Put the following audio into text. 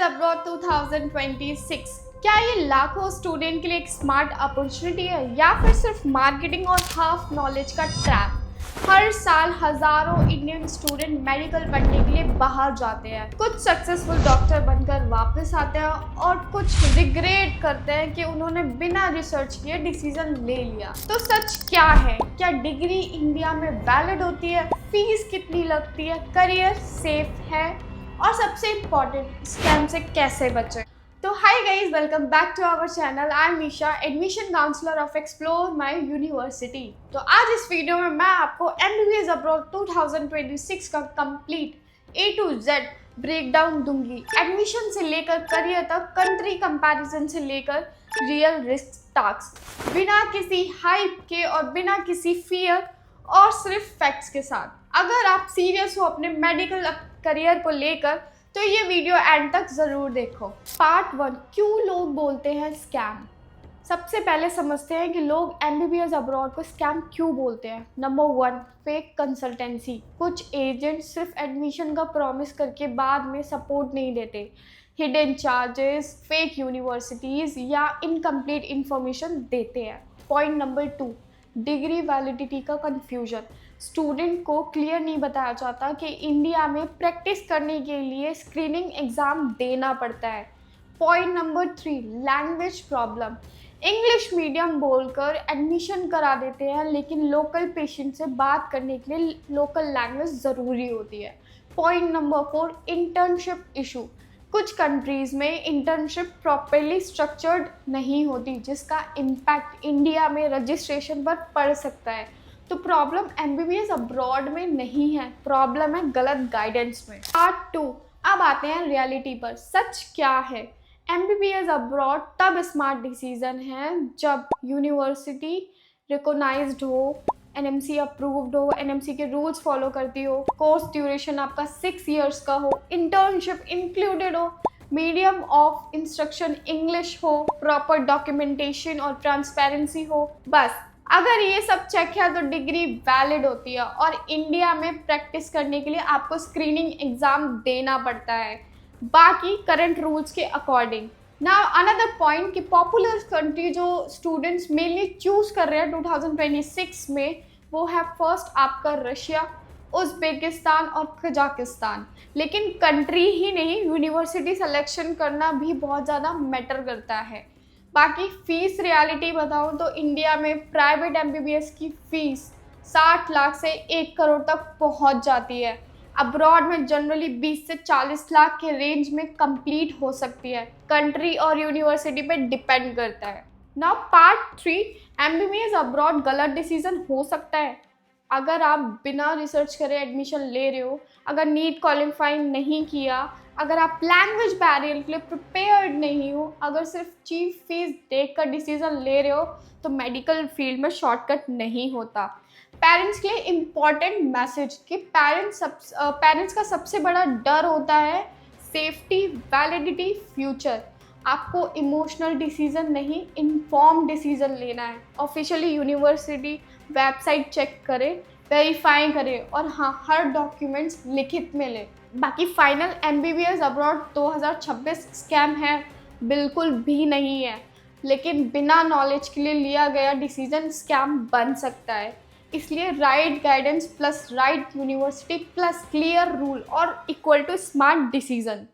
Abroad 2026 क्या ये लाखों स्टूडेंट के लिए एक स्मार्ट अपॉर्चुनिटी है या फिर सिर्फ मार्केटिंग और हाफ नॉलेज का ट्रैप? हर साल हजारों इंडियन स्टूडेंट मेडिकल पढ़ने के लिए बाहर जाते हैं। कुछ सक्सेसफुल डॉक्टर बनकर वापस आते हैं और कुछ रिग्रेट करते हैं कि उन्होंने बिना रिसर्च किए डिसीजन ले लिया। तो सच क्या है? क्या डिग्री इंडिया में वैलिड होती है? फीस कितनी लगती है? करियर सेफ है? और सबसे इम्पोर्टेंट, स्कैम से कैसे बचें? तो hi guys, welcome back to our channel. I am Isha, admission counsellor of Explore My University. तो आज इस वीडियो में मैं आपको MBBS अब्रॉड 2026 का complete A to Z breakdown दूंगी। एडमिशन से लेकर करियर तक, कंट्री कंपैरिजन से लेकर रियल रिस्क टास्क, बिना किसी हाइप के और बिना किसी फियर और सिर्फ फैक्ट्स के साथ। अगर आप सीरियस हो अपने मेडिकल करियर को लेकर तो ये वीडियो एंड तक ज़रूर देखो। पार्ट 1, क्यों लोग बोलते हैं स्कैम। सबसे पहले समझते हैं कि लोग MBBS अब्रॉड को स्कैम क्यों बोलते हैं। Number 1, fake consultancy. कुछ एजेंट सिर्फ एडमिशन का प्रॉमिस करके बाद में सपोर्ट नहीं देते। हिडन चार्जेस, फेक यूनिवर्सिटीज़ या इनकम्प्लीट इंफॉर्मेशन देते हैं। पॉइंट नंबर 2, डिग्री वैलिडिटी का कन्फ्यूजन। स्टूडेंट को क्लियर नहीं बताया जाता कि इंडिया में प्रैक्टिस करने के लिए स्क्रीनिंग एग्ज़ाम देना पड़ता है। Point number 3, language problem. English medium बोलकर एडमिशन करा देते हैं, लेकिन लोकल पेशेंट से बात करने के लिए लोकल लैंग्वेज ज़रूरी होती है। Point number 4, internship issue. कुछ कंट्रीज़ में इंटर्नशिप प्रॉपरली स्ट्रक्चर्ड नहीं होती, जिसका इम्पैक्ट इंडिया में रजिस्ट्रेशन पर पड़ सकता है। तो प्रॉब्लम MBBS अब्रॉड में नहीं है, प्रॉब्लम है गलत गाइडेंस में। पार्ट 2, अब आते हैं रियलिटी पर। सच क्या है? MBBS अब्रॉड तब स्मार्ट डिसीजन है जब यूनिवर्सिटी रिकॉग्नाइज्ड हो, NMC अप्रूव्ड हो, NMC के रूल्स फॉलो करती हो, कोर्स ड्यूरेशन आपका 6 इयर्स का हो, इंटर्नशिप इंक्लूडेड हो, मीडियम ऑफ इंस्ट्रक्शन इंग्लिश हो, प्रॉपर डॉक्यूमेंटेशन और ट्रांसपेरेंसी हो। बस अगर ये सब चेक है तो डिग्री वैलिड होती है और इंडिया में प्रैक्टिस करने के लिए आपको स्क्रीनिंग एग्ज़ाम देना पड़ता है, बाकी करंट रूल्स के अकॉर्डिंग। नाउ अनदर पॉइंट कि पॉपुलर कंट्री जो स्टूडेंट्स मेनली चूज़ कर रहे हैं 2026 में, वो है फर्स्ट आपका रशिया, उज़्बेकिस्तान और कजाकिस्तान। लेकिन कंट्री ही नहीं, यूनिवर्सिटी सिलेक्शन करना भी बहुत ज़्यादा मैटर करता है। बाकी फ़ीस रियलिटी बताऊँ तो इंडिया में प्राइवेट MBBS की फ़ीस 60 लाख से 1 करोड़ तक पहुंच जाती है। अब्रॉड में जनरली 20 से 40 लाख के रेंज में कंप्लीट हो सकती है। कंट्री और यूनिवर्सिटी पे डिपेंड करता है। नाउ पार्ट 3, MBBS अब्रॉड गलत डिसीजन हो सकता है। अगर आप बिना रिसर्च करे एडमिशन ले रहे हो, अगर नीट क्वालिफाई नहीं किया, अगर आप लैंग्वेज बैरियर के लिए प्रिपेयर्ड नहीं हो, अगर सिर्फ चीफ फीस देख कर डिसीजन ले रहे हो, तो मेडिकल फील्ड में शॉर्टकट नहीं होता। पेरेंट्स के लिए इम्पॉर्टेंट मैसेज कि पेरेंट्स का सबसे बड़ा डर होता है सेफ्टी, वैलिडिटी, फ्यूचर। आपको इमोशनल डिसीजन नहीं, इन्फॉर्म डिसीजन लेना है। ऑफिशियली यूनिवर्सिटी वेबसाइट चेक करें, वेरीफाई करें और हाँ, हर डॉक्यूमेंट्स लिखित में लें। बाकी फाइनल MBBS अब्रॉड 2026 स्कैम है? बिल्कुल भी नहीं है, लेकिन बिना नॉलेज के लिए लिया गया डिसीजन स्कैम बन सकता है। इसलिए right guidance plus right university plus clear rule और इक्वल टू स्मार्ट डिसीजन।